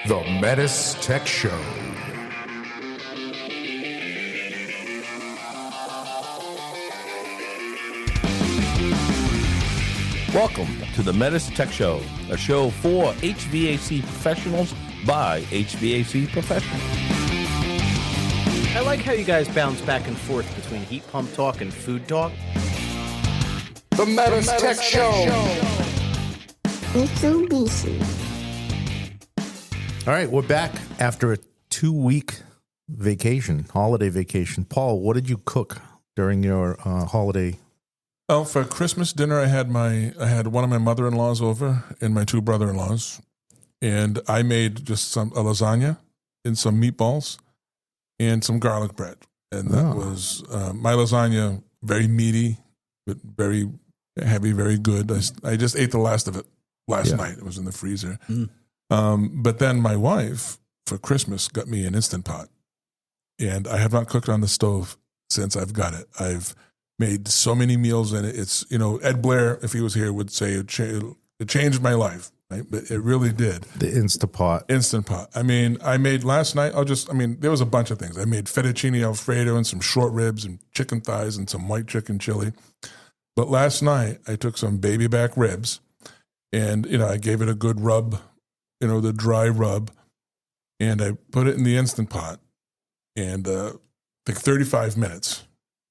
The Metis Tech Show. Welcome to the Metis Tech Show, a show for HVAC professionals by HVAC professionals. I like how you guys bounce back and forth between heat pump talk and food talk. The Metis Tech Show. Mitsubishi. All right, we're back after a 2-week vacation, holiday vacation. Paul, what did you cook during your holiday? Oh, for Christmas dinner, I had one of my mother-in-laws over and my 2 brother-in-laws, and I made just a lasagna and some meatballs and some garlic bread, and that was my lasagna. Very meaty, but very heavy, very good. I just ate the last of it last night. It was in the freezer. But then my wife for Christmas got me an Instant Pot, and I have not cooked on the stove since I've got it. I've made so many meals in it. It's, Ed Blair, if he was here, would say it changed my life, right? But it really did. The Instant Pot. Instant Pot. I mean, I made last night, there was a bunch of things. I made fettuccine Alfredo and some short ribs and chicken thighs and some white chicken chili. But last night, I took some baby back ribs and, I gave it a good rub, the dry rub, and I put it in the Instant Pot and like 35 minutes.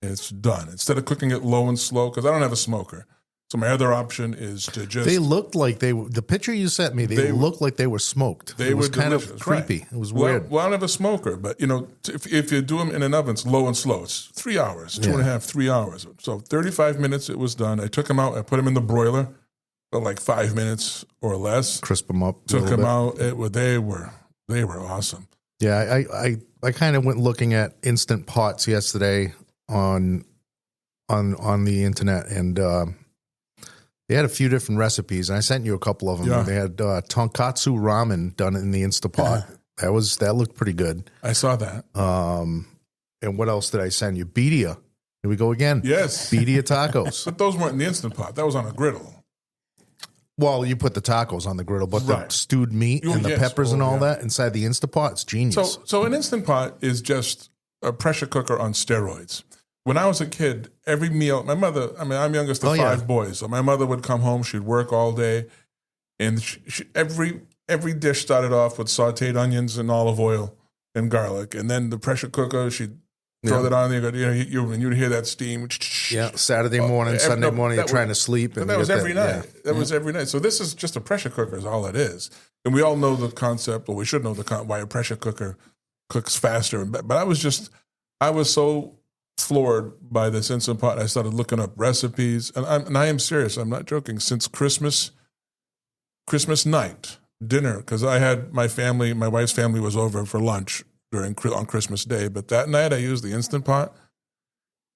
And it's done. Instead of cooking it low and slow, because I don't have a smoker. So my other option is to just... They looked like the picture you sent me, they looked like they were smoked. It was kind delicious. of creepy. Right. It was weird. Well, I don't have a smoker, but, if you do them in an oven, it's low and slow. It's 3 hours, 2.5, 3 hours. So 35 minutes, it was done. I took them out. I put them in the broiler for like 5 minutes or less. Crisp them up. Took them out. They were awesome. Yeah, I kind of went looking at Instant Pots yesterday on the internet, and they had a few different recipes, and I sent you a couple of them. Yeah. They had tonkatsu ramen done in the Instapot. That looked pretty good. I saw that. And what else did I send you? Birria. Here we go again. Yes. Birria tacos. But those weren't in the Instant Pot. That was on a griddle. Well, you put the tacos on the griddle, but the Right. stewed meat and the peppers and all yeah. that inside the Instapot, it's genius. So an Instant Pot is just a pressure cooker on steroids. When I was a kid, every meal, my mother, I'm youngest of 5 boys, so my mother would come home, she'd work all day, and every dish started off with sauteed onions and olive oil and garlic, and then the pressure cooker, she'd throw that on there, and you'd hear that steam. Yeah, Saturday morning, Sunday morning, you're trying to sleep. And that was every night. That was every night. So this is just a pressure cooker is all it is. And we all know the concept, or we should know why a pressure cooker cooks faster. But I was so floored by this Instant Pot. I started looking up recipes, and I am serious. I'm not joking. Since Christmas night dinner, because I had my wife's family was over for lunch on Christmas Day, but that night I used the Instant Pot,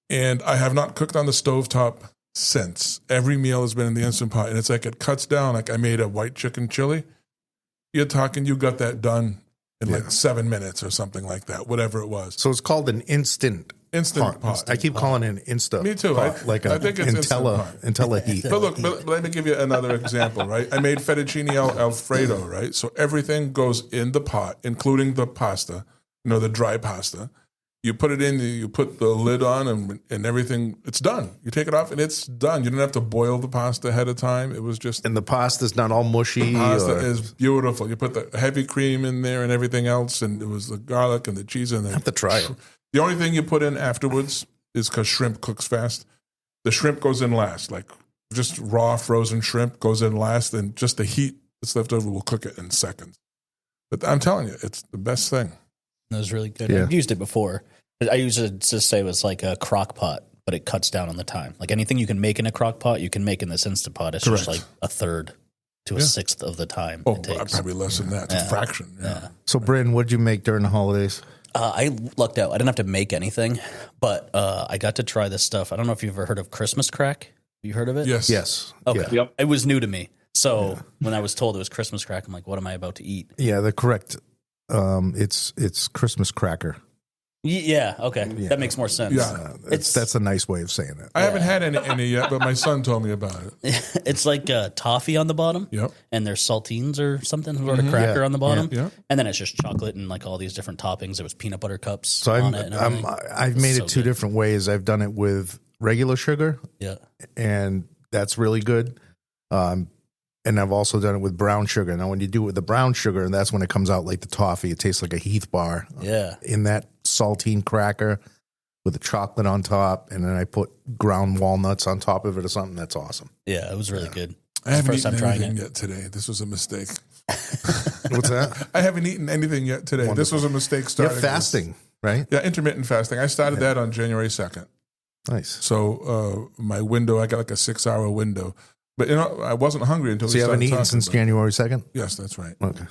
and I have not cooked on the stovetop since. Every meal has been in the Instant Pot, and it's like it cuts down. Like I made a white chicken chili. You're talking, you got that done in like 7 minutes or something like that, whatever it was. So it's called an Instant Pot. I keep calling it an Insta. Me too. Pot, I think it's Intella heat. But look, let me give you another example, right? I made fettuccine Alfredo, right? So everything goes in the pot, including the pasta, the dry pasta. You put it in, you put the lid on, and everything, it's done. You take it off, and it's done. You don't have to boil the pasta ahead of time. It was just... And the pasta's not all mushy. The pasta is beautiful. You put the heavy cream in there and everything else, and it was the garlic and the cheese. And I have to try it. The only thing you put in afterwards is because shrimp cooks fast. The shrimp goes in last. Like just raw frozen shrimp goes in last, and just the heat that's left over will cook it in seconds. But I'm telling you, it's the best thing. That was really good. Yeah. I've used it before. I used it to say it was like a crock pot, but it cuts down on the time. Like anything you can make in a crock pot, you can make in this Instant Pot. It's Correct. just like a third to a sixth of the time it takes. Probably less than that. It's a fraction. Yeah. So, Bryn, what did you make during the holidays? I lucked out. I didn't have to make anything, but I got to try this stuff. I don't know if you've ever heard of Christmas crack. Have you heard of it? Yes. Okay. Yeah. Yep. It was new to me. So when I was told it was Christmas crack, I'm like, what am I about to eat? Yeah, the correct. It's Christmas cracker. Yeah, okay. That makes more sense. Yeah. That's a nice way of saying it. I haven't had any yet, but my son told me about it. It's like toffee on the bottom. Yep. And there's saltines or something, sort of cracker on the bottom. Yeah. And then it's just chocolate and like all these different toppings. There was peanut butter cups So on it. And everything. I've made So it two good. different ways. I've done it with regular sugar, Yeah. and that's really good. And I've also done it with brown sugar. Now, when you do it with the brown sugar, and that's when it comes out like the toffee. It tastes like a Heath bar. Yeah. In that saltine cracker with the chocolate on top, and then I put ground walnuts on top of it or something. That's awesome. Yeah, it was really good. I haven't First time eaten trying anything it. yet today. This was a mistake. What's that? I haven't eaten anything yet today. This was a mistake You're starting. fasting, right? Yeah, intermittent fasting. I started that on January 2nd. Nice. So my window, I got like a 6-hour window. But I wasn't hungry until So we you haven't started eaten talking since about January 2nd? it. Yes, that's right. Okay.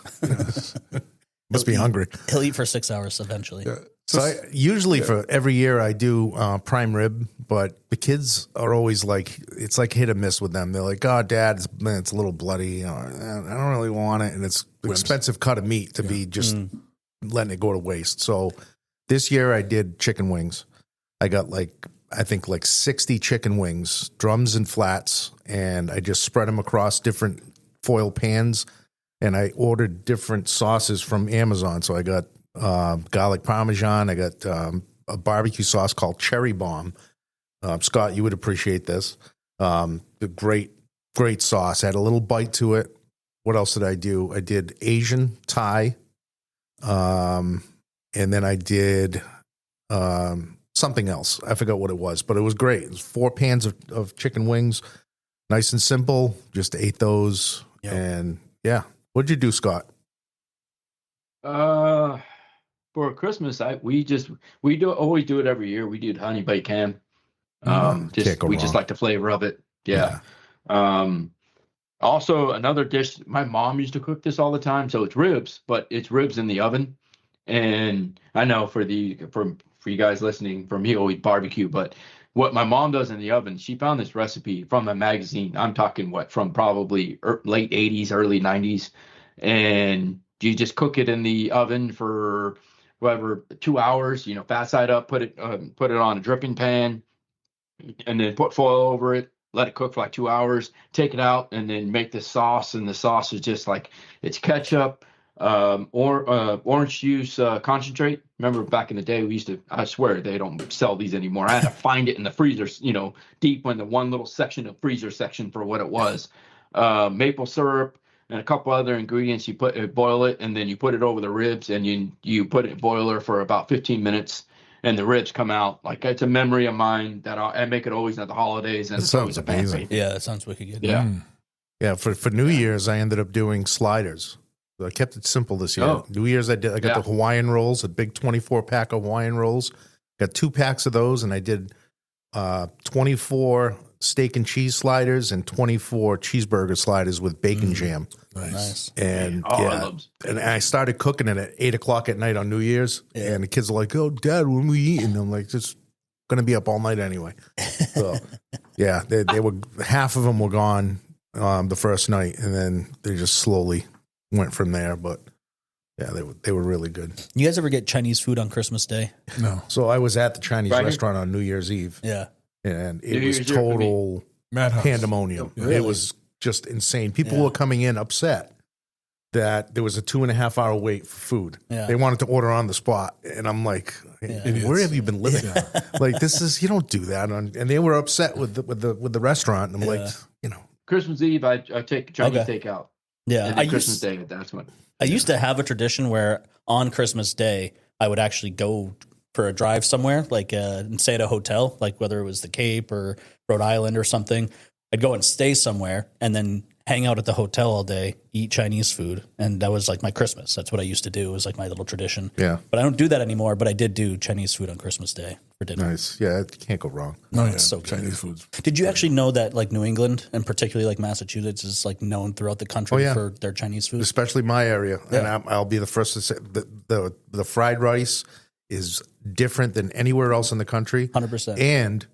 Must be hungry. He'll eat for 6 hours eventually. Yeah. So I usually for every year I do prime rib, but the kids are always like, it's like hit or miss with them. They're like, oh, Dad, it's a little bloody. Or, I don't really want it. And it's an expensive cut of meat to be just letting it go to waste. So this year I did chicken wings. I got I think 60 chicken wings, drums and flats, and I just spread them across different foil pans. And I ordered different sauces from Amazon. So I got garlic parmesan. I got a barbecue sauce called Cherry Bomb. Scott, you would appreciate this. The great sauce. Had a little bite to it. What else did I do? I did Asian Thai. And then I did something else. I forgot what it was, but it was great. It was 4 pans of chicken wings. Nice and simple. Just ate those. Yep. And yeah. What'd you do, Scott? For Christmas, we always do it every year. We did honey baked ham. Can't go We just wrong. like the flavor of it. Yeah. Also another dish. My mom used to cook this all the time. So it's ribs, but it's ribs in the oven. And I know for you guys listening, for me, always barbecue. But what my mom does in the oven, she found this recipe from a magazine. I'm talking from probably late 80s, early 90s, and you just cook it in the oven for whatever 2 hours. Fat side up, put it on a dripping pan, and then put foil over it. Let it cook for like 2 hours. Take it out, and then make the sauce. And the sauce is just like it's ketchup, orange juice concentrate. Remember back in the day, we used to, I swear they don't sell these anymore. I had to find it in the freezer, deep in the one little section of freezer section for what it was. Maple syrup and a couple other ingredients. You boil it, and then you put it over the ribs, and you put it in boiler for about 15 minutes, and the ribs come out. Like, it's a memory of mine that I make it always at the holidays, and That it's always sounds a amazing. fancy. Yeah, that sounds wicked good. Yeah. Yeah, for New Year's, I ended up doing sliders. So I kept it simple this year. Oh. New Year's, I got the Hawaiian rolls, a big 24-pack of Hawaiian rolls. Got 2 packs of those, and I did 24 steak and cheese sliders and 24 cheeseburger sliders with bacon jam. Nice. And And I started cooking it at 8 o'clock at night on New Year's. And the kids are like, "Oh, Dad, when we eating?" I'm like, "Just going to be up all night anyway." So, yeah, they were, half of them were gone the first night, and then they just slowly went from there. But yeah, they were really good. You guys ever get Chinese food on Christmas Day? No. So I was at the Chinese Right. restaurant on New Year's Eve, Yeah. and it New was Year's Eve for me. total Madhouse. pandemonium. Really? It was just insane. People Yeah. were coming in upset that there was a 2.5 hour wait for food. Yeah. They wanted to order on the spot, and I'm like, "Where have you been living? Like, this is, you don't do that." And they were upset with the restaurant. And I'm like, Christmas Eve, I take Chinese takeout. Yeah. And then Christmas Day, that's when. I used to have a tradition where on Christmas Day, I would actually go for a drive somewhere, like and stay at a hotel, like whether it was the Cape or Rhode Island or something. I'd go and stay somewhere and then hang out at the hotel all day, eat Chinese food. And that was like my Christmas. That's what I used to do. It was like my little tradition. Yeah. But I don't do that anymore, but I did do Chinese food on Christmas Day for dinner. nice. Yeah, it can't go wrong. No, It's so good. Chinese foods. Did you actually know that like New England and particularly like Massachusetts is like known throughout the country yeah. for their Chinese food? Especially my area. And I'll be the first to say the fried rice is different than anywhere else in the country. 100%. And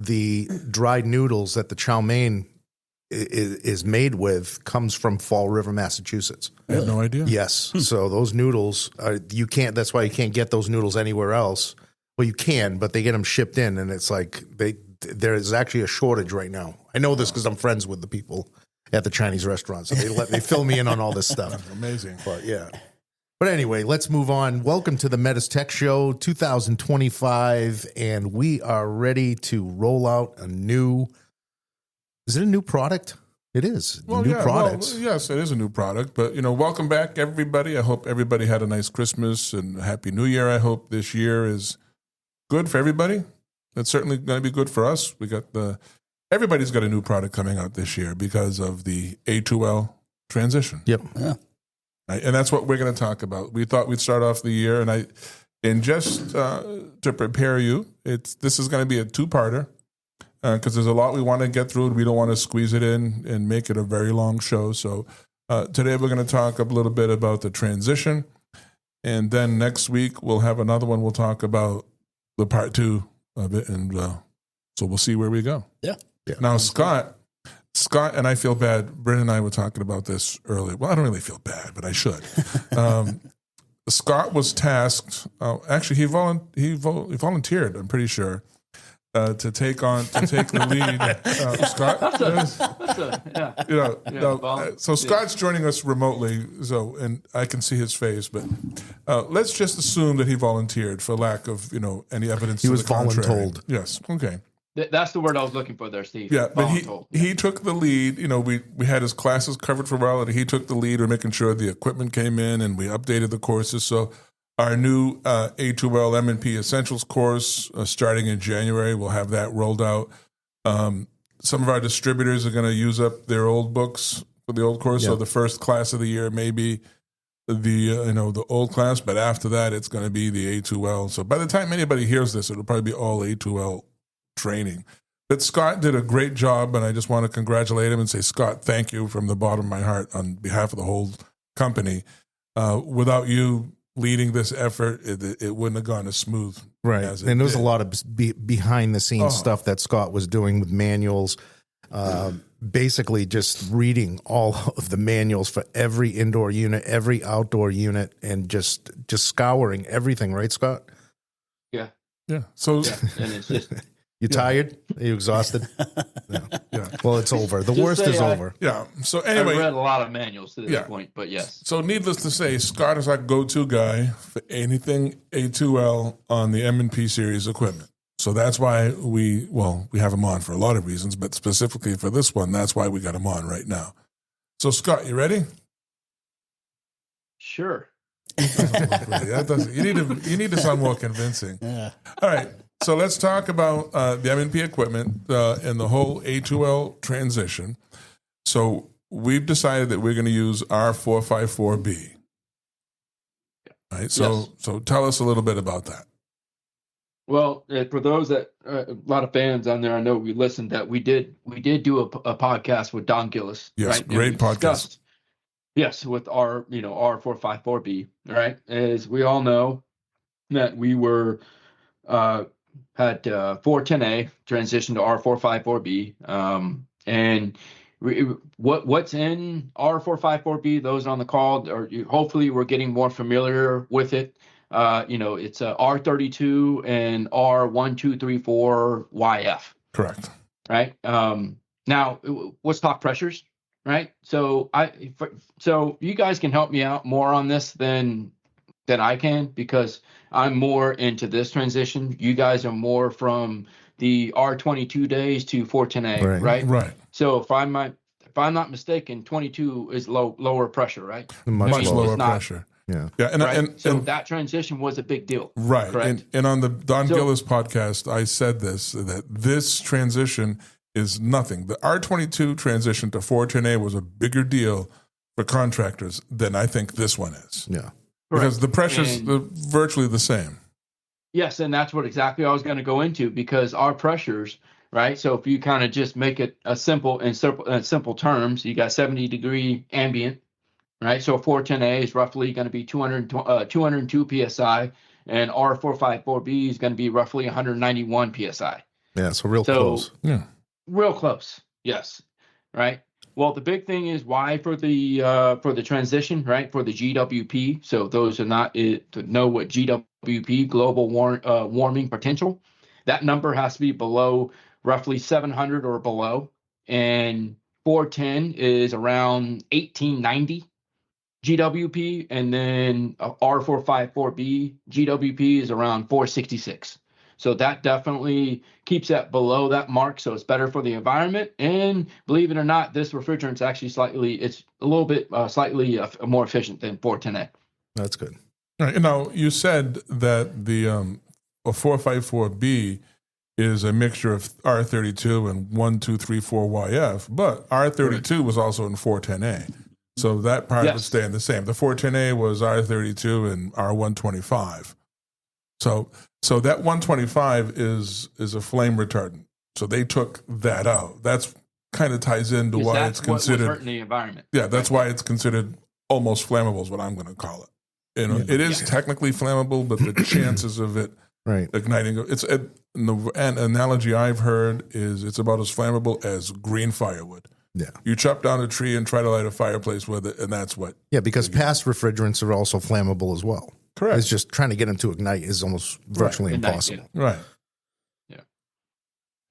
the dried noodles that the chow mein is made with comes from Fall River, Massachusetts. I had no idea. Yes. So those noodles, that's why you can't get those noodles anywhere else. Well, you can, but they get them shipped in, and it's like there is actually a shortage right now. I know this because I'm friends with the people at the Chinese restaurant, so they fill me in on all this stuff. That's amazing. But yeah. But anyway, let's move on. Welcome to the Metis Tech Show 2025, and we are ready to roll out a new. Is it a new product? It is. New products. Well, yes, it is a new product. But welcome back, everybody. I hope everybody had a nice Christmas and a Happy New Year. I hope this year is good for everybody. It's certainly going to be good for us. Everybody's got a new product coming out this year because of the A2L transition. Yep. Yeah. Right, and that's what we're going to talk about. We thought we'd start off the year, and just to prepare you, this is going to be a two-parter because there's a lot we want to get through, and we don't want to squeeze it in and make it a very long show. So today we're going to talk a little bit about the transition, and then next week we'll have another one. We'll talk about the part two of it, and so we'll see where we go. Yeah. Now, Scott, and I feel bad. Bryn and I were talking about this earlier. Well, I don't really feel bad, but I should. Scott was tasked. Actually, he volunteered. I'm pretty sure to take the lead. Scott, so Scott's joining us remotely. And I can see his face, but let's just assume that he volunteered for lack of any evidence. He was to the contrary. voluntold. Yes. Okay. That's the word I was looking for there, Steve. Yeah, but he took the lead. We had his classes covered for a while, and he took the lead. We're making sure the equipment came in, and we updated the courses. So our new A2L M&P Essentials course starting in January, we'll have that rolled out. Some of our distributors are going to use up their old books for the old course. Yep. So the first class of the year may be the old class, but after that, it's going to be the A2L. So by the time anybody hears this, it'll probably be all A2L training. But Scott did a great job, and I just want to congratulate him and say, Scott, thank you from the bottom of my heart on behalf of the whole company. Without you leading this effort, it wouldn't have gone as smooth. Right. As it And there was did. a lot of behind the scenes stuff that Scott was doing with manuals, basically just reading all of the manuals for every indoor unit, every outdoor unit, and just scouring everything. Right, Scott? Yeah. Yeah. So And it's just You tired? Are you exhausted? yeah. Well, it's over. The Just worst say is I- over. Yeah. So I've anyway, read a lot of manuals to this Yeah. point, but yes. so needless to say, Scott is our go-to guy for anything A2L on the M&P series equipment. So that's why we have him on for a lot of reasons, but specifically for this one, that's why we got him on right now. So Scott, you ready? Sure. That doesn't, you need to sound more convincing. Yeah. All right. So let's talk about the M&P equipment and the whole A2L transition. So we've decided that we're going to use R454B. Right. So tell us a little bit about that. Well, for those that a lot of fans on there, I know we listened that we did do a podcast with Don Gillis. Yes, right? And great we podcast. discussed, yes, with our R454B. Right, as we all know that we were had 410A transition to R454B, and what's in R454B? Those on the call, or hopefully we're getting more familiar with it. It's R32 and R1234YF. Correct. Right. Now, let's talk pressures. Right. So so you guys can help me out more on this than I can, because I'm more into this transition. You guys are more from the R22 days to 410A. Right. So if I'm not mistaken, 22 is lower pressure. Right. Much lower it's not- pressure. Yeah. Yeah. And so that transition was a big deal. right. Correct? And on the Don Gillis podcast, I said that this transition is nothing. The R22 transition to 410A was a bigger deal for contractors than I think this one is. Yeah. Because the pressure's virtually the same. Yes, and that's what exactly I was going to go into, because our pressures, right? So if you kind of just make it in simple terms, you got 70-degree ambient, right? So 410A is roughly going to be 202 psi, and R454B is going to be roughly 191 psi. Yeah. So real close. Yeah. Real close, yes, right? Well, the big thing is why for the transition, right? For the GWP. So those are not to know what GWP, global warming potential. That number has to be below roughly 700 or below, and 410 is around 1890 GWP, and then R454B GWP is around 466. So that definitely keeps that below that mark. So it's better for the environment. And believe it or not, this refrigerant's actually it's a little bit slightly more efficient than 410A. That's good. All right. Now, you said that the a 454B is a mixture of R32 and 1234YF, but R32 was also in 410A. So that part was staying the same. The 410A was R32 and R125. So that 125 is a flame retardant. So they took that out. That's kind of ties into why it's considered what was hurting the environment. Yeah, that's why it's considered almost flammable is what I'm going to call it. You know, it is technically flammable, but the chances of it igniting an analogy I've heard is it's about as flammable as green firewood. Yeah. You chop down a tree and try to light a fireplace with it, and that's what. Yeah, because past refrigerants are also flammable as well. Correct. It's just trying to get them to ignite is almost virtually impossible. Right. Yeah.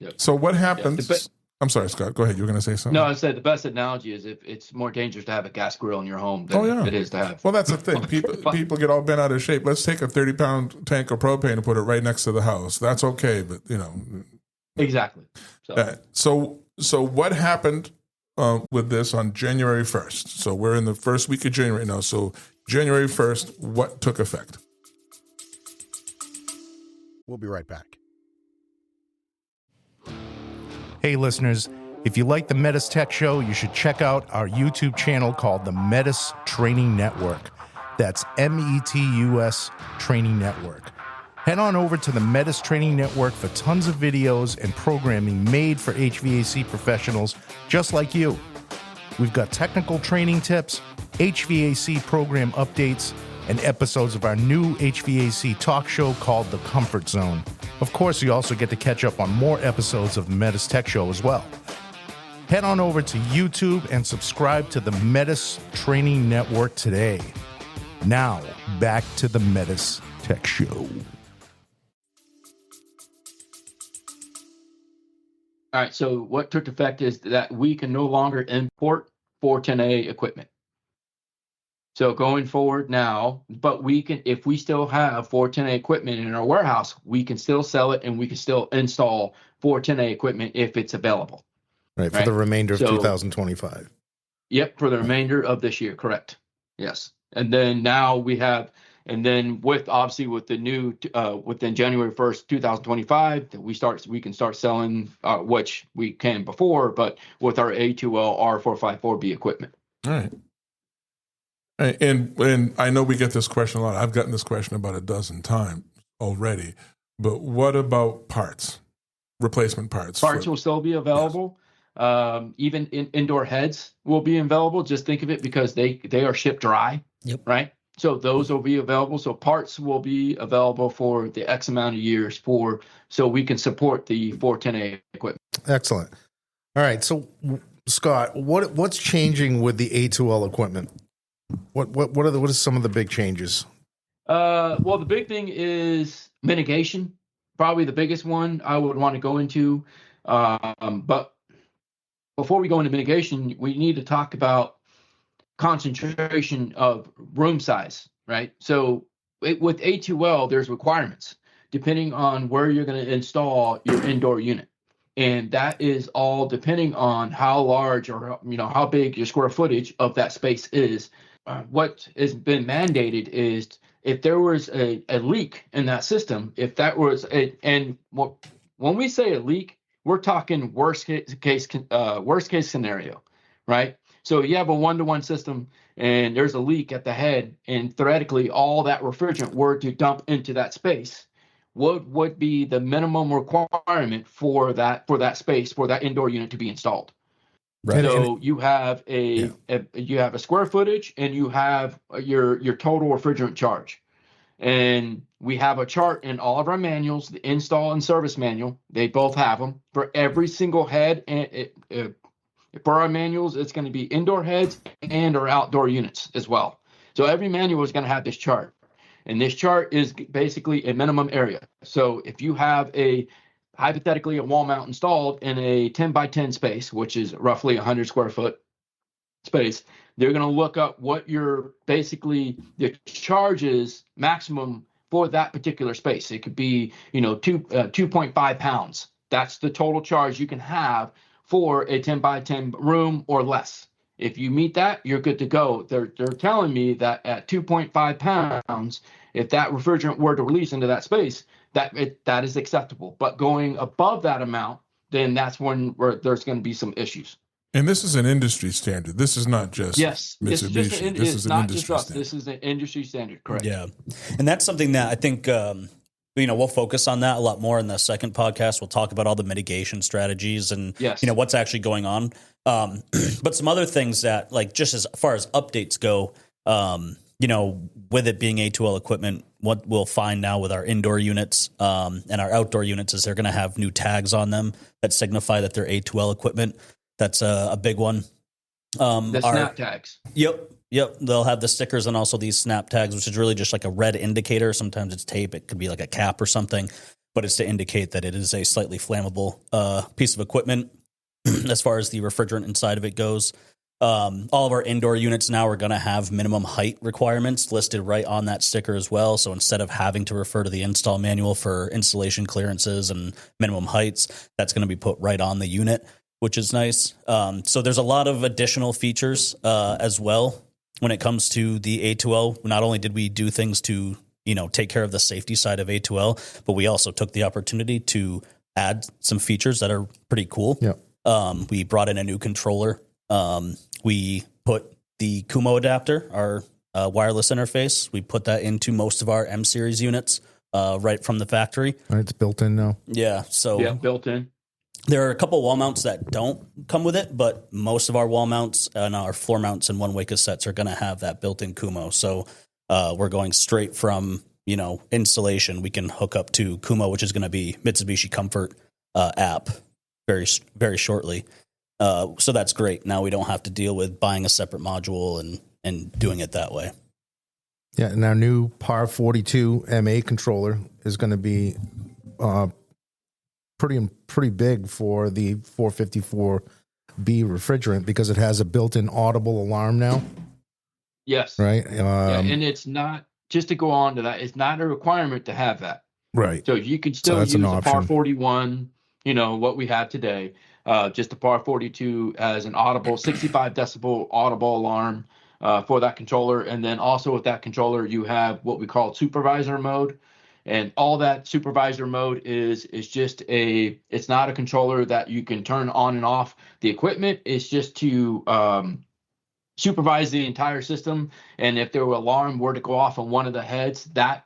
Yep. So what happens? I'm sorry, Scott. Go ahead. You were going to say something? No, I said the best analogy is if it's more dangerous to have a gas grill in your home than it is to have. Well, that's the thing. People get all bent out of shape. Let's take a 30-pound tank of propane and put it right next to the house. That's okay, but you know. Exactly. So what happened with this on January 1st? So we're in the first week of January now. So January 1st, what took effect? We'll be right back. Hey, listeners, if you like the Metis Tech Show, you should check out our YouTube channel called the Metis Training Network. That's METUS Training Network. Head on over to the Metis Training Network for tons of videos and programming made for HVAC professionals just like you. We've got technical training tips, HVAC program updates, and episodes of our new HVAC talk show called The Comfort Zone. Of course, you also get to catch up on more episodes of the Metis Tech Show as well. Head on over to YouTube and subscribe to the Metis Training Network today. Now, back to the Metis Tech Show. All right, so what took effect is that we can no longer import 410A equipment. So going forward now, but we can, if we still have 410A equipment in our warehouse, we can still sell it and we can still install 410A equipment if it's available. Right, for the remainder of 2025. Yep, for the remainder of this year, correct. Yes. And then now we have, and then with obviously with the new, within January 1st, 2025, that we can start selling, which we can before, but with our A2L R454B equipment. All right. And I know we get this question a lot. I've gotten this question about a dozen times already. But what about parts, replacement parts? Parts will still be available. Yes. Even indoor heads will be available. Just think of it because they are shipped dry, right? So those will be available. So parts will be available for the X amount of years so we can support the 410A equipment. Excellent. All right. So Scott, what's changing with the A2L equipment? What are some of the big changes? Well, the big thing is mitigation. Probably the biggest one I would want to go into. But before we go into mitigation, we need to talk about concentration of room size, right? So with A2L, there's requirements depending on where you're going to install your indoor unit. And that is all depending on how large or how big your square footage of that space is. What has been mandated is if there was a leak in that system, when we say a leak, we're talking worst case scenario, right? So you have a 1-to-1 system and there's a leak at the head, and theoretically all that refrigerant were to dump into that space. What would be the minimum requirement for that space for that indoor unit to be installed? Right. So you have a square footage and you have your total refrigerant charge. And we have a chart in all of our manuals, the install and service manual. They both have them for every single head and For our manuals, it's going to be indoor heads and or outdoor units as well. So every manual is going to have this chart. And this chart is basically a minimum area. So if you have hypothetically a wall mount installed in a 10 by 10 space, which is roughly 100 square foot space, they're going to look up what your basically the charge is maximum for that particular space. It could be, 2.5 pounds. That's the total charge you can have for a 10 by 10 room or less. If you meet that, you're good to go. They're telling me that at 2.5 pounds, if that refrigerant were to release into that space, that is acceptable. But going above that amount, then that's when there's going to be some issues. And this is an industry standard. This is not just Mitsubishi. This is not industry just us. standard. This is an industry standard, correct? Yeah. And that's something that I think, we'll focus on that a lot more in the second podcast. We'll talk about all the mitigation strategies and, Yes. what's actually going on. But some other things that, like, just as far as updates go, with it being A2L equipment, what we'll find now with our indoor units and our outdoor units is they're going to have new tags on them that signify that they're A2L equipment. That's a big one. The snap tags. Yep. They'll have the stickers and also these snap tags, which is really just like a red indicator. Sometimes it's tape. It could be like a cap or something, but it's to indicate that it is a slightly flammable piece of equipment as far as the refrigerant inside of it goes. All of our indoor units now are going to have minimum height requirements listed right on that sticker as well. So instead of having to refer to the install manual for installation clearances and minimum heights, that's going to be put right on the unit, which is nice. So there's a lot of additional features as well when it comes to the A2L. Not only did we do things to, take care of the safety side of A2L, but we also took the opportunity to add some features that are pretty cool. Yeah. We brought in a new controller. We put the Kumo adapter, our wireless interface. We put that into most of our M series units right from the factory. It's built in now. Yeah. So built in. there are a couple wall mounts that don't come with it, but most of our wall mounts and our floor mounts and one-way cassettes are going to have that built-in Kumo. So we're going straight from, installation. We can hook up to Kumo, which is going to be Mitsubishi Comfort app very, very shortly. So that's great. Now we don't have to deal with buying a separate module and doing it that way. Yeah, and our new PAR 42 MA controller is going to be pretty big for the 454B refrigerant because it has a built-in audible alarm now. Yes. Right. And it's not, just to go on to that, it's not a requirement to have that. Right. So you can still use a PAR 41, what we have today, just the PAR 42 as an audible 65 decibel audible alarm for that controller. And then also with that controller, you have what we call supervisor mode. And all that supervisor mode is just it's not a controller that you can turn on and off the equipment. It's just to supervise the entire system. And if their alarm were to go off on one of the heads, that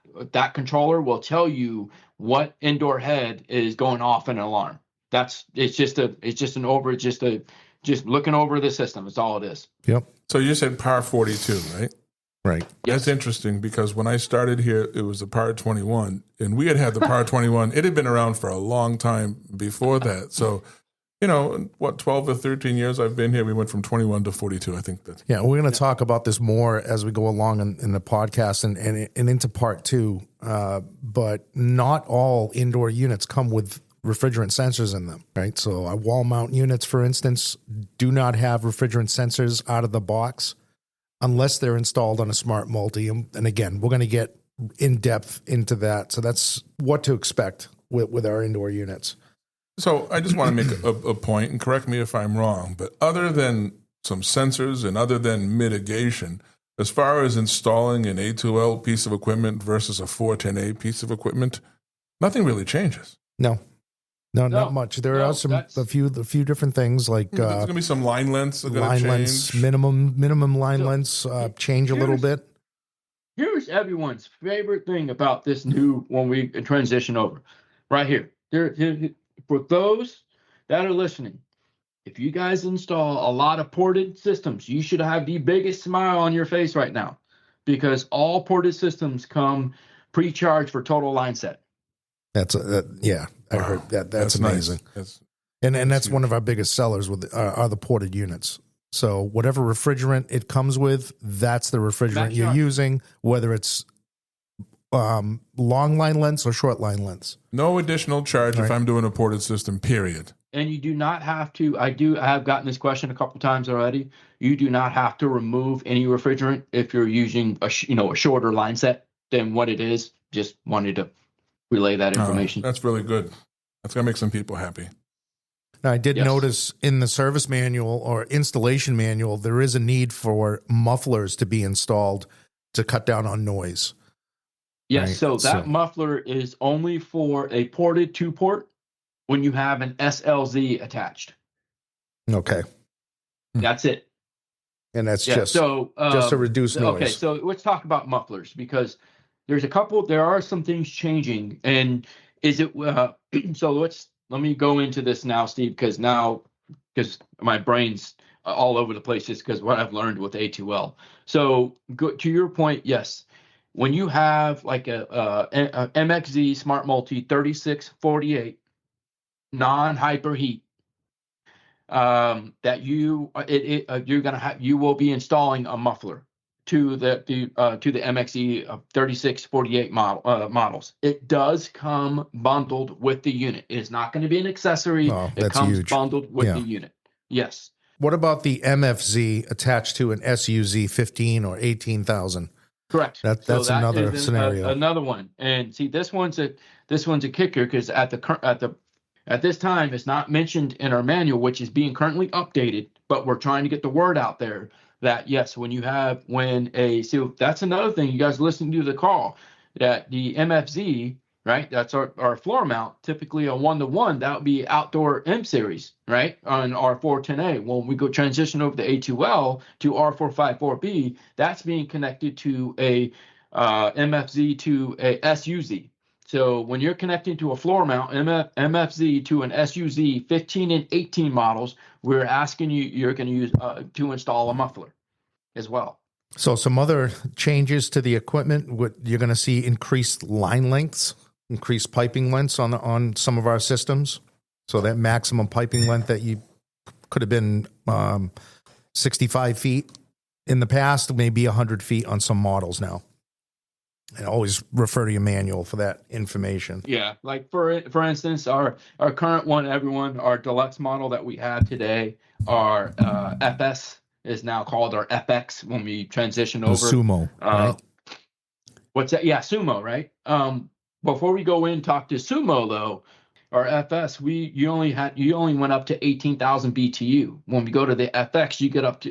controller will tell you what indoor head is going off in an alarm. It's just looking over the system. That's all it is. Yep. So you said PAR 42, right? Right. That's interesting because when I started here, it was the PAR 21, and we had the PAR 21. It had been around for a long time before that. So, 12 or 13 years I've been here, we went from 21 to 42. I think that's. Yeah, we're going to talk about this more as we go along in the podcast and into part 2. But not all indoor units come with refrigerant sensors in them, right? So our wall mount units, for instance, do not have refrigerant sensors out of the box unless they're installed on a smart multi. And again, we're going to get in depth into that. So that's what to expect with our indoor units. So I just want to make a point, and correct me if I'm wrong, but other than some sensors and other than mitigation, as far as installing an A2L piece of equipment versus a 410A piece of equipment, nothing really changes. No, not much. There are a few different things like there's going to be some line lengths that are going to change. Minimum line lengths change a little bit. Here's everyone's favorite thing about this new when we transition over, right here. For those that are listening, if you guys install a lot of ported systems, you should have the biggest smile on your face right now because all ported systems come pre-charged for total line set. That's I heard that. That's amazing. Nice. And that's one of our biggest sellers with are the ported units. So whatever refrigerant it comes with, that's the refrigerant you're using, whether it's long line lengths or short line lengths. No additional charge if I'm doing a ported system, period. And you do not have to. I have gotten this question a couple times already. You do not have to remove any refrigerant if you're using a shorter line set than what it is. Just wanted to relay that information. That's really good. That's gonna make some people happy. Now, I did notice in the service manual or installation manual, there is a need for mufflers to be installed to cut down on noise. Yes, right? so that muffler is only for a ported 2-port when you have an SLZ attached. Okay. That's it. And that's just to reduce noise. Okay, so let's talk about mufflers because there are some things changing. And is it, so let me go into this now, Steve, because my brain's all over the place just because what I've learned with A2L. So to your point, yes, when you have like a MXZ Smart Multi 3648 non-hyperheat, that you will be installing a muffler to the MXE 3648 models. It does come bundled with the unit. It is not going to be an accessory. It comes huge. Bundled with the unit. Yes. What about the MFZ attached to an SUZ 15 or 18,000? Correct. That's another scenario. Another one. And see, this one's a kicker because at this time it's not mentioned in our manual, which is being currently updated, but we're trying to get the word out there that yes, so that's another thing, you guys listening to the call, that the MFZ, right? That's our floor mount, typically a 1-to-1, that would be outdoor M series, right? On R410A. When we go transition over to A2L to R454B, that's being connected to a MFZ to a SUZ. So when you're connecting to a floor mount MFZ to an SUZ 15 and 18 models, we're asking you're going to use to install a muffler as well. So some other changes to the equipment, you're going to see increased line lengths, increased piping lengths on some of our systems. So that maximum piping length that you could have been 65 feet in the past, maybe 100 feet on some models now. And always refer to your manual for that information. Yeah, like for instance, our current one, our deluxe model that we have today, our FS is now called our FX when we transition over. Sumo, right? What's that? Yeah, Sumo, right? Before we go in and talk to Sumo though, our FS, you only went up to 18,000 BTU. When we go to the FX, you get up to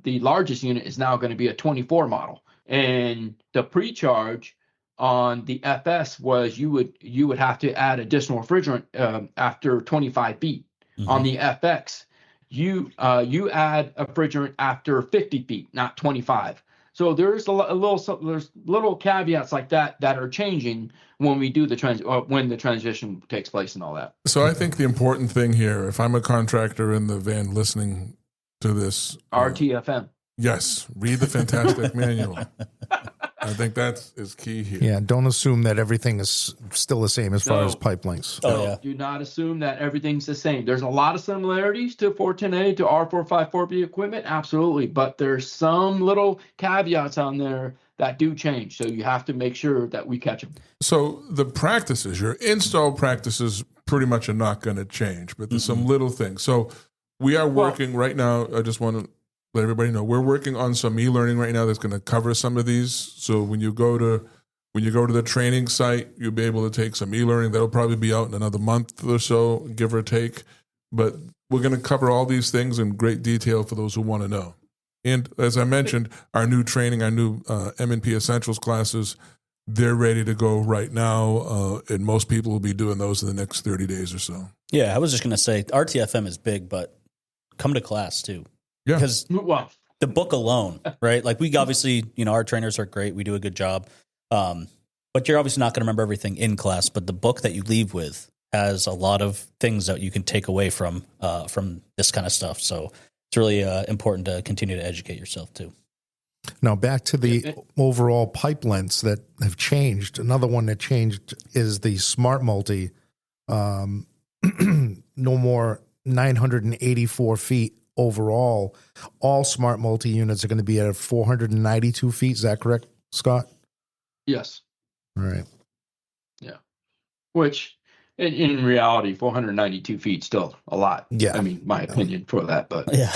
the largest unit is now going to be a 24 model. And the pre-charge on the FS was you would have to add additional refrigerant after 25 feet. Mm-hmm. On the FX, you add a refrigerant after 50 feet, not 25. So there's little caveats like that are changing when we do when the transition takes place and all that. So I think the important thing here, if I'm a contractor in the van listening to this, RTFM. Yes, read the fantastic manual. I think that is key here. Yeah, don't assume that everything is still the same as far as pipe lengths. Do not assume that everything's the same. There's a lot of similarities to 410A to R454B equipment, absolutely, but there's some little caveats on there that do change. So you have to make sure that we catch them. So the practices, your install practices pretty much are not going to change, but there's some little things. So we are working right now. I just want to let everybody know we're working on some e-learning right now that's going to cover some of these. So when you go to the training site, you'll be able to take some e-learning. That'll probably be out in another month or so, give or take. But we're going to cover all these things in great detail for those who want to know. And as I mentioned, our new training, our new M&P Essentials classes, they're ready to go right now. And most people will be doing those in the next 30 days or so. Yeah, I was just going to say RTFM is big, but come to class too. Yeah. Because the book alone, right? Like we obviously, our trainers are great. We do a good job. But you're obviously not going to remember everything in class. But the book that you leave with has a lot of things that you can take away from this kind of stuff. So it's really important to continue to educate yourself too. Now back to the overall pipe lengths that have changed. Another one that changed is the Smart Multi. no more 984 feet overall. All smart multi units are going to be at 492 feet. Is that correct, Scott? Yes. All right. Yeah. Which, in reality, 492 feet still a lot. Yeah. I mean, my opinion for that, but Yeah.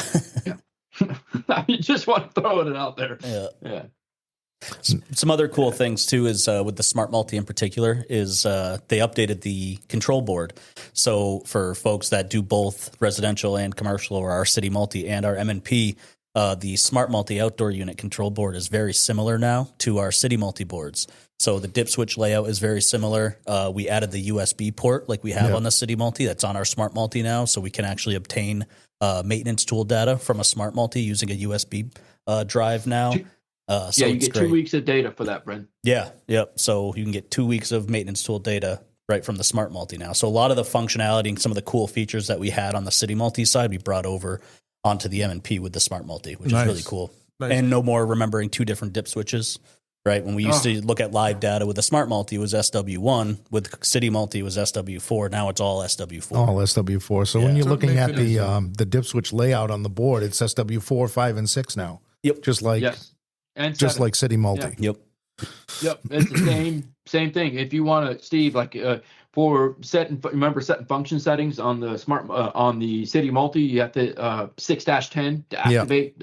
I just want to throw it out there. Yeah. Yeah. Some other cool things too is with the smart multi in particular is they updated the control board. So for folks that do both residential and commercial, or our city multi and our MNP, the smart multi outdoor unit control board is very similar now to our city multi boards. So the dip switch layout is very similar. We added the USB port like we have on the city multi. That's on our smart multi now, so we can actually obtain maintenance tool data from a smart multi using a USB drive now. So you get great. 2 weeks of data for that, Brent. Yeah, yep. So you can get 2 weeks of maintenance tool data right from the smart multi now. So a lot of the functionality and some of the cool features that we had on the city multi side, we brought over onto the MNP with the smart multi, which is really cool. Nice. And no more remembering 2 different dip switches, right? When we used to look at live data with the smart multi, it was SW1. With city multi, it was SW4. Now it's all SW4. All SW4. So when you're looking at the dip switch layout on the board, it's SW4, 5, and 6 now. Yep. Just like And just 7. like city multi. Yep. Yep, it's the same thing. If you want to, Steve, like for setting function settings on the smart on the city multi, you have to 6-10 to activate.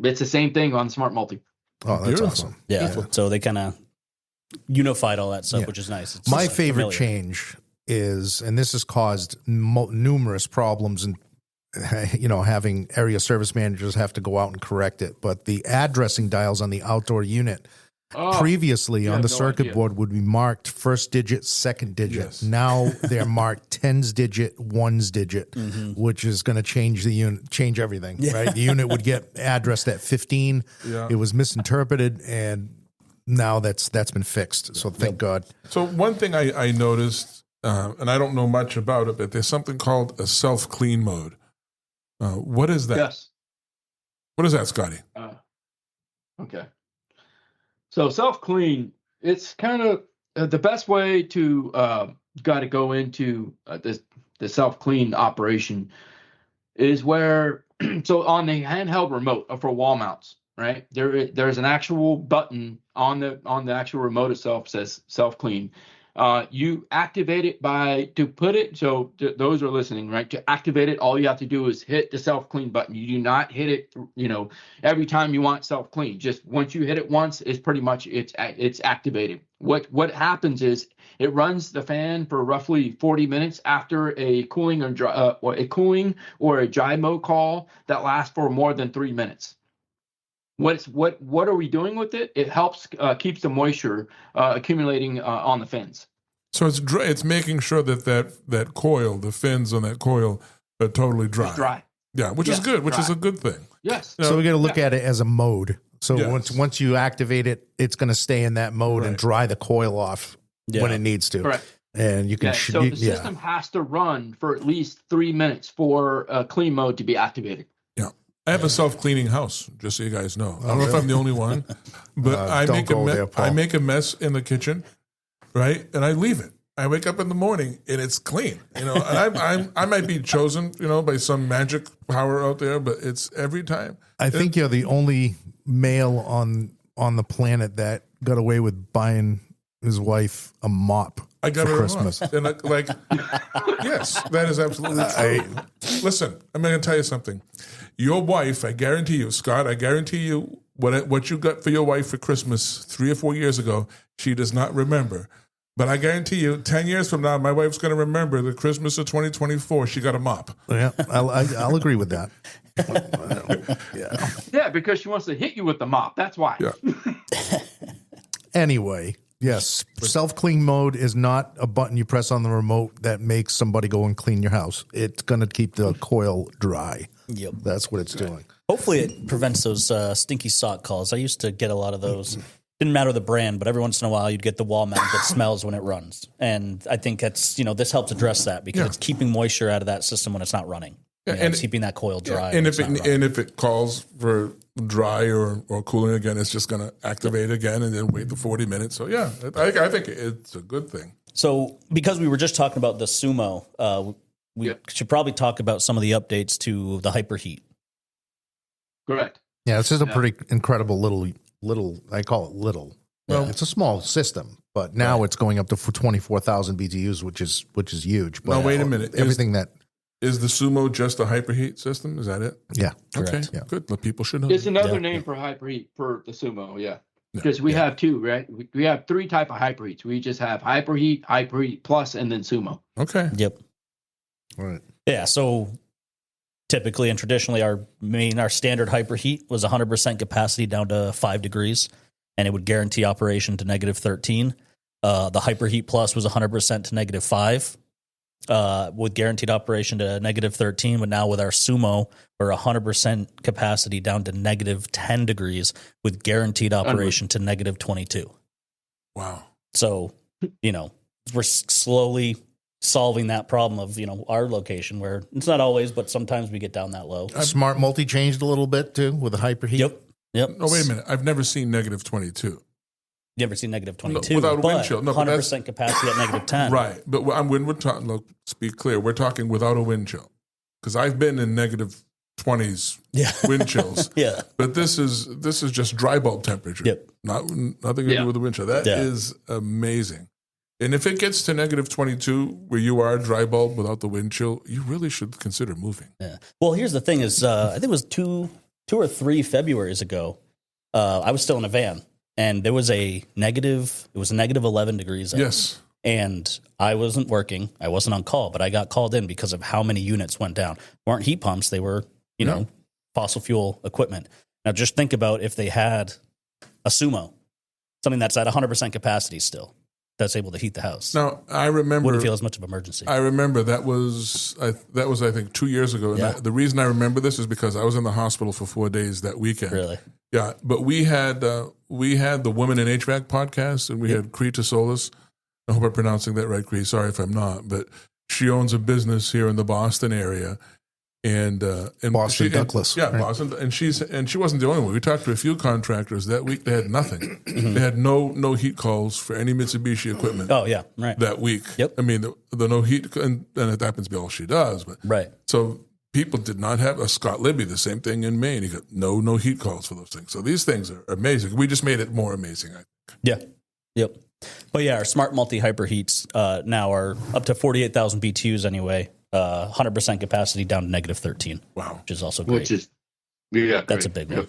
It's the same thing on the smart multi. Oh, that's awesome. Yeah. So they kind of unified all that stuff, which is nice. It's my favorite change is, and this has caused numerous problems and having area service managers have to go out and correct it. But the addressing dials on the outdoor unit previously on the circuit board would be marked first digit, second digit. Yes. Now they're marked tens digit, ones digit, which is going to change the unit, change everything, right? The unit would get addressed at 15. Yeah. It was misinterpreted, and now that's been fixed. So thank God. So one thing I noticed, and I don't know much about it, but there's something called a self-clean mode. What is that? Yes. What is that, Scotty? Okay. So self-clean, it's kind of the best way to got to go into the self-clean operation is where, so on the handheld remote for wall mounts, right? There's an actual button on the actual remote itself says self-clean. You activate it so those are listening, right? To activate it, all you have to do is hit the self-clean button. You do not hit it, every time you want self-clean. Just once you hit it once, it's pretty much, it's activated. What happens is it runs the fan for roughly 40 minutes after a cooling or a dry mode call that lasts for more than 3 minutes. What are we doing with it? It helps keeps the moisture accumulating on the fins. So it's making sure that coil, the fins on that coil, are totally dry. It's dry. Yeah, which is good. Which is a good thing. Yes. So we got to look at it as a mode. So once you activate it, it's going to stay in that mode and dry the coil off when it needs to. Correct. And you can. So the system has to run for at least 3 minutes for clean mode to be activated. I have a self-cleaning house, just so you guys know. I don't know if I'm the only one, but I make a mess in the kitchen, right? And I leave it. I wake up in the morning and it's clean, and I might be chosen, by some magic power out there, but it's every time. I think you're the only male on the planet that got away with buying his wife a mop. I got for her Christmas. And yes, that is absolutely true. Listen, I'm going to tell you something. Your wife, I guarantee you, Scott, what you got for your wife for Christmas 3 or 4 years ago, she does not remember. But I guarantee you, 10 years from now, my wife's going to remember the Christmas of 2024, she got a mop. Yeah, I'll agree with that. Yeah, because she wants to hit you with the mop. That's why. Yeah. Anyway, yes, self-clean mode is not a button you press on the remote that makes somebody go and clean your house. It's going to keep the coil dry. Yep. That's what it's doing. Hopefully it prevents those stinky sock calls. I used to get a lot of those. Didn't matter the brand, but every once in a while you'd get the wall mount that smells when it runs. And I think that's, this helps address that because it's keeping moisture out of that system when it's not running. And it's keeping that coil dry. And if it calls for dry or cooling again, it's just going to activate again and then wait the 40 minutes. So I think it's a good thing. So because we were just talking about the Sumo, we should probably talk about some of the updates to the Hyperheat. Correct. Yeah, this is a pretty incredible little. I call it little. Well, it's a small system, but now it's going up to 24,000 BTUs, which is huge. But now wait a minute. Everything Is the Sumo just a hyperheat system? Is that it? Yeah. Okay. Correct. Yeah. Good. The people should know. It's another name for hyperheat for the Sumo, because we have two, right? We have three type of hyperheats. We just have hyperheat plus, and then Sumo. Okay. Yep. All right. Yeah. So typically and traditionally, our standard hyperheat was 100% capacity down to 5 degrees, and it would guarantee operation to -13. The Hyperheat Plus was 100% to -5, with guaranteed operation to -13. But now with our Sumo, we're 100% capacity down to -10 degrees with guaranteed operation to -22. Wow. So, we're slowly solving that problem of, our location where it's not always, but sometimes we get down that low. Smart Multi changed a little bit too with the Hyperheat. Yep. Oh, wait a minute. I've never seen -22. You ever seen -22? Without a but wind chill. No, 100% capacity at -10. Right. But when we're talking, let's be clear, we're talking without a wind chill. Because I've been in -20s wind chills. Yeah. But this is just dry bulb temperature. Yep. Nothing to do with the wind chill. That is amazing. And if it gets to -22, where you are dry bulb without the wind chill, you really should consider moving. Yeah. Well, here's the thing: is I think it was two or three Februarys ago. I was still in a van, and there was a negative. It was -11 degrees out. Yes. And I wasn't working. I wasn't on call, but I got called in because of how many units went down. Weren't heat pumps? They were, fossil fuel equipment. Now, just think about if they had a Sumo, something that's at 100% capacity still, that's able to heat the house. Now, I remember... Wouldn't feel as much of an emergency. I remember that was I think 2 years ago. And the reason I remember this is because I was in the hospital for 4 days that weekend. Really? Yeah, but we had the Women in HVAC podcast, and we had Cree Solis. I hope I'm pronouncing that right, Cree. Sorry if I'm not, but she owns a business here in the Boston area. And Boston Douglas. Right? Boston. And she wasn't the only one. We talked to a few contractors that week. They had nothing. They had no heat calls for any Mitsubishi equipment. Oh yeah, right. That week. Yep. I mean the no heat, and it happens to be all she does. But right. So people did not have Scott Libby. The same thing in Maine. He got no heat calls for those things. So these things are amazing. We just made it more amazing, I think. Yeah. Yep. But yeah, our smart multi hyperheats now are up to 48,000 BTUs anyway. 100% capacity down to -13. Wow. Which is also great. That's great. A big one.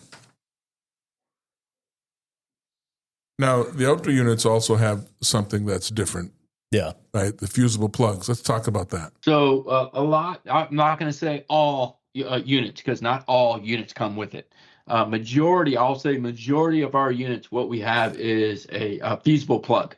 Now, the outdoor units also have something that's different. Yeah. Right? The fusible plugs. Let's talk about that. So a lot, I'm not going to say all units, because not all units come with it. Majority of our units, what we have is a fusible plug.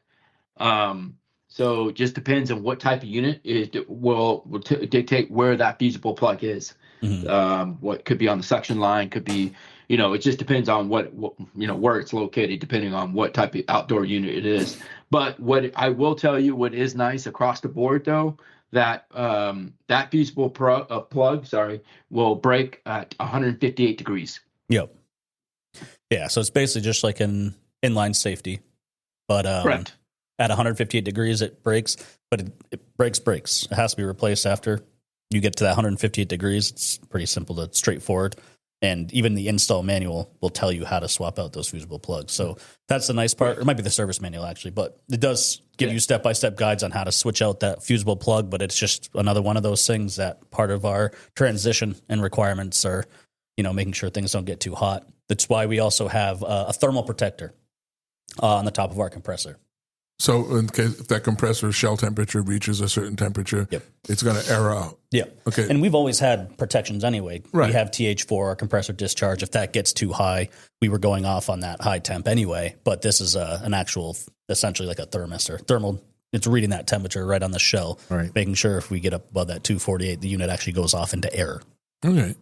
So it just depends on what type of unit will dictate where that fusible plug is. Mm-hmm. What could be on the suction line, could be, it just depends on what where it's located, depending on what type of outdoor unit it is. But what I will tell you, what is nice across the board though, that that fusible plug, will break at 158 degrees. Yep. Yeah, so it's basically just like an inline safety, but correct. At 158 degrees, it breaks, but it breaks. It has to be replaced after you get to that 158 degrees. It's pretty simple, straightforward. And even the install manual will tell you how to swap out those fusible plugs. So that's the nice part. It might be the service manual, actually, but it does give you step-by-step guides on how to switch out that fusible plug. But it's just another one of those things that part of our transition and requirements are, making sure things don't get too hot. That's why we also have a thermal protector on the top of our compressor. So in case if that compressor shell temperature reaches a certain temperature, it's going to error out. Yeah. Okay. And we've always had protections anyway. Right. We have TH4, our compressor discharge. If that gets too high, we were going off on that high temp anyway. But this is an actual, essentially like a thermistor. Thermal, it's reading that temperature right on the shell, making sure if we get up above that 248, the unit actually goes off into error. Okay.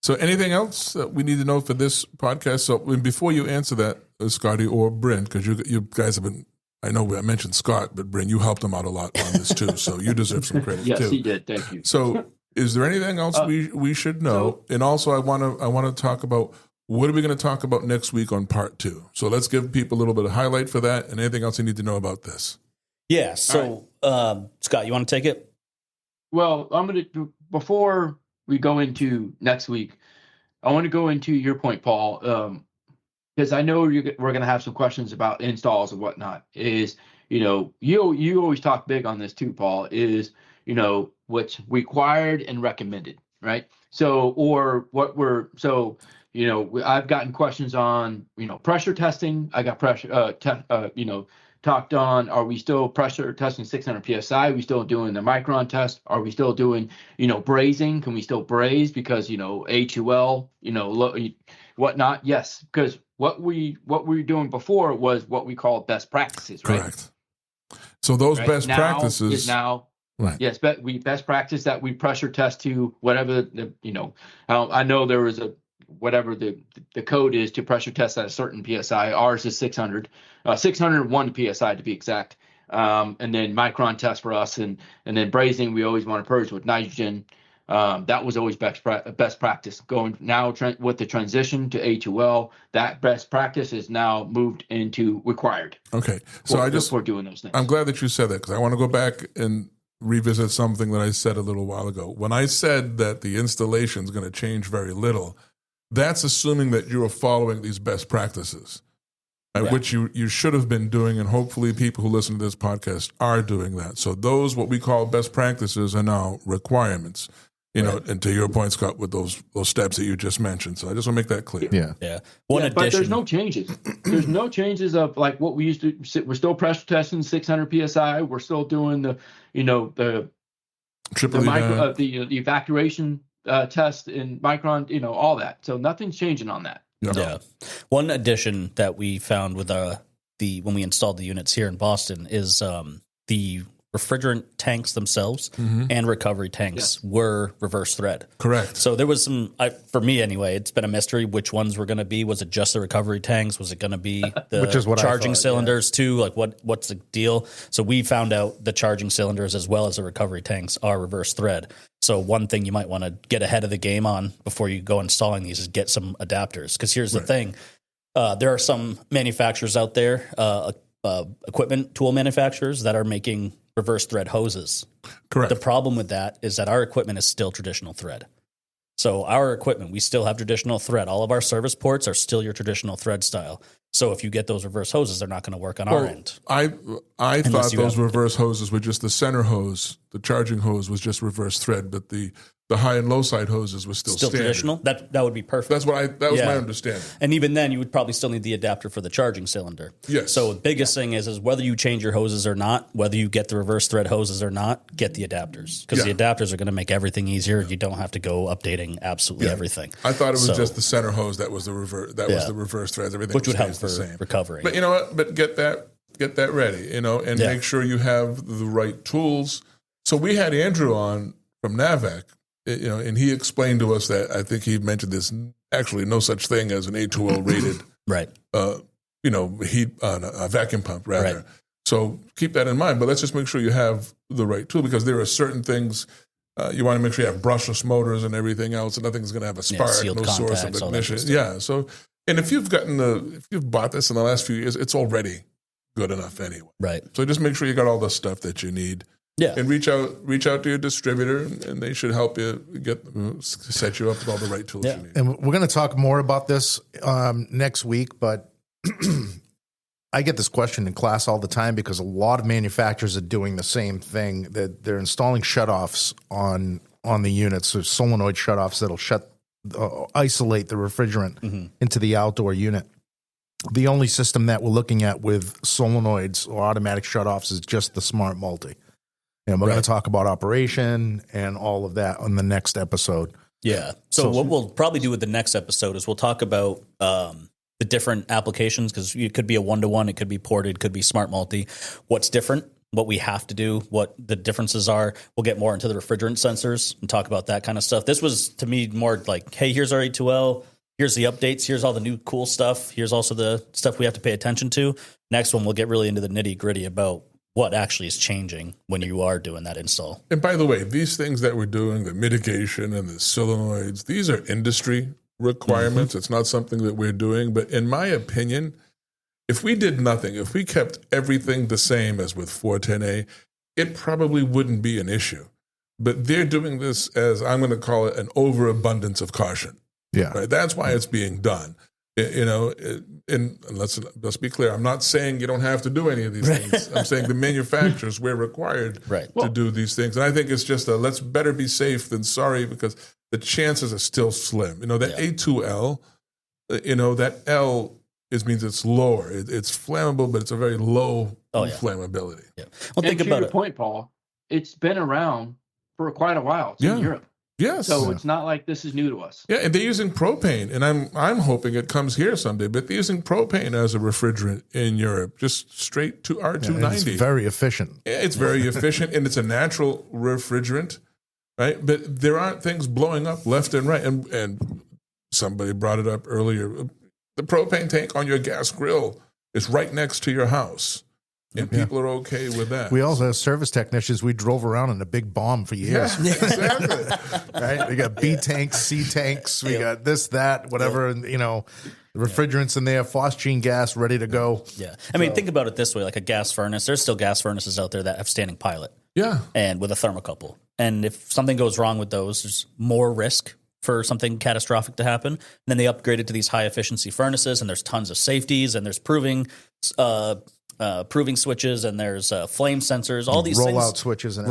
So anything else that we need to know for this podcast? So before you answer that, Scotty or Bryn, because you guys have been, I know I mentioned Scott, but Bryn, you helped him out a lot on this too, so you deserve some credit yes, too. Yes, he did. Thank you. So is there anything else we should know? And also I want to talk about what are we going to talk about next week on part 2? So let's give people a little bit of highlight for that and anything else you need to know about this. Yeah. So, Scott, you want to take it? Well, before we go into next week, I want to go into your point, Paul, because I know we're going to have some questions about installs and whatnot. You always talk big on this too, Paul, is, what's required and recommended, right? So, I've gotten questions on, pressure testing. I got talked on, are we still pressure testing 600 PSI? Are we still doing the micron test? Are we still doing, brazing? Can we still braze? Because, A2L, whatnot. Yes, because what we were doing before was what we call best practices, right? Correct. So those Right? best Now practices is now. Right. Yes, but best practice that we pressure test to whatever I know there was whatever the code is to pressure test at a certain PSI. Ours is 600, 601 PSI to be exact. And then micron test for us, and then brazing we always want to purge with nitrogen. That was always best practice. Going now with the transition to A2L, that best practice is now moved into required. Okay, so for doing those things. I'm glad that you said that, because I want to go back and revisit something that I said a little while ago. When I said that the installation is going to change very little, that's assuming that you are following these best practices, right? Which you should have been doing, and hopefully people who listen to this podcast are doing that. So those, what we call best practices, are now requirements. And to your point, Scott, with those steps that you just mentioned. So I just want to make that clear. Yeah. But there's no changes. There's no changes of like what we used to. We're still pressure testing 600 PSI. We're still doing the evacuation test in micron. All that. So nothing's changing on that. Yeah. One addition that we found with when we installed the units here in Boston is the refrigerant tanks themselves and recovery tanks were reverse thread. Correct. So there was some, for me anyway, it's been a mystery which ones were going to be. Was it just the recovery tanks? Was it going to be the charging cylinders too? Like what's the deal? So we found out the charging cylinders as well as the recovery tanks are reverse thread. So one thing you might want to get ahead of the game on before you go installing these is get some adapters. Because here's the thing. There are some manufacturers out there, equipment tool manufacturers that are making reverse thread hoses. Correct. The problem with that is that our equipment is still traditional thread. So our equipment, we still have traditional thread. All of our service ports are still your traditional thread style. So if you get those reverse hoses, they're not going to work on our end. I thought those reverse hoses were just the center hose. The charging hose was just reverse thread, but the high and low side hoses was still standard. Traditional. That would be perfect. That was my understanding. And even then, you would probably still need the adapter for the charging cylinder. Yes. So the biggest thing is whether you change your hoses or not, whether you get the reverse thread hoses or not, get the adapters, because the adapters are going to make everything easier. You don't have to go updating absolutely everything. I thought it was just the center hose that was the reverse. That was the reverse threads. Everything which would help for the same. recovery. But you know what? But get that ready. And make sure you have the right tools. So we had Andrew on from NAVAC. And he explained to us that, I think he mentioned this, actually no such thing as an A2L rated, a vacuum pump rather. Right. So keep that in mind, but let's just make sure you have the right tool, because there are certain things you want to make sure you have brushless motors and everything else, and nothing's going to have a spark, no source of ignition. So, and if you've bought this in the last few years, it's already good enough anyway. Right. So just make sure you got all the stuff that you need. Yeah, and reach out to your distributor, and they should help you set you up with all the right tools you need. And we're going to talk more about this next week, but I get this question in class all the time, because a lot of manufacturers are doing the same thing. That they're installing shutoffs on the units, so solenoid shutoffs that'll isolate the refrigerant into the outdoor unit. The only system that we're looking at with solenoids or automatic shutoffs is just the Smart Multi. And we're going to talk about operation and all of that on the next episode. Yeah. So what we'll probably do with the next episode is we'll talk about the different applications, because it could be a one-to-one, it could be ported, it could be Smart Multi. What's different, what we have to do, what the differences are. We'll get more into the refrigerant sensors and talk about that kind of stuff. This was, to me, more like, hey, here's our A2L. Here's the updates. Here's all the new cool stuff. Here's also the stuff we have to pay attention to. Next one, we'll get really into the nitty-gritty about what actually is changing when you are doing that install. And by the way, these things that we're doing, the mitigation and the solenoids, these are industry requirements. It's not something that we're doing. But in my opinion, If we did nothing, if we kept everything the same as with 410A, it probably wouldn't be an issue. But they're doing this as, I'm going to call it, an overabundance of caution. Yeah. Right? That's why it's being done. And let's be clear. I'm not saying you don't have to do any of these things. I'm saying the manufacturers, we're required to do these things. And I think it's just let's better be safe than sorry, because the chances are still slim. The A2L, that L means it's lower. It's flammable, but it's a very low flammability. Yeah. Well, and think to about your it. point, Paul. It's been around for quite a while. It's in Europe. Yes. So it's not like this is new to us. Yeah, and they're using propane, and I'm hoping it comes here someday. But they're using propane as a refrigerant in Europe, just straight to R290. It's very efficient. Yeah, it's very efficient, and it's a natural refrigerant, right? But there aren't things blowing up left and right. And somebody brought it up earlier. The propane tank on your gas grill is right next to your house. And people are okay with that. We also have service technicians. We drove around in a big bomb for years. Yeah, exactly. Right? We got B tanks, C tanks. We got this, that, whatever. And, refrigerants in there, phosgene gas ready to go. Yeah. I mean, think about it this way, like a gas furnace. There's still gas furnaces out there that have standing pilot. Yeah. And with a thermocouple. And if something goes wrong with those, there's more risk for something catastrophic to happen. And then they upgraded to these high efficiency furnaces, and there's tons of safeties, and there's proving switches, and there's flame sensors, all these rollout switches and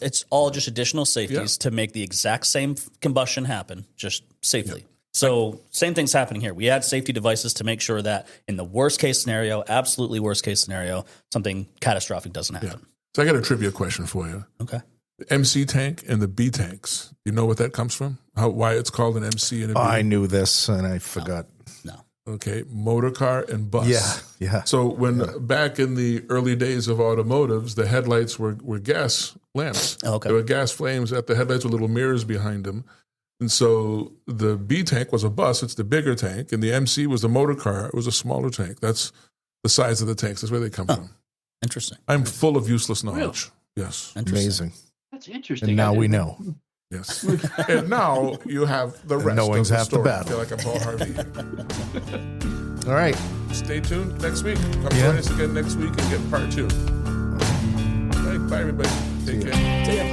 it's all just additional safeties to make the exact same combustion happen, just safely. So same thing's happening here. We add safety devices to make sure that in the worst case scenario, absolutely worst case scenario, something catastrophic doesn't happen. So I got a trivia question for you. Okay. The MC tank and the B tanks. You know what that comes from? Why it's called an MC and a B? I knew this and I forgot. No. Okay, motor car and bus. Yeah. So when back in the early days of automotives, the headlights were gas lamps. Oh, okay. There were gas flames at the headlights with little mirrors behind them. And so the B tank was a bus. It's the bigger tank. And the MC was the motor car. It was a smaller tank. That's the size of the tanks. That's where they come from. Interesting. I'm full of useless knowledge. Yes. Interesting. Amazing. That's interesting. And now we know. Yes. And now you have the rest knowing's of the half the story. battle. I feel like I'm Paul Harvey. All right. Stay tuned next week. Come join us again next week and get part 2. All right, bye, everybody. Take care. See ya.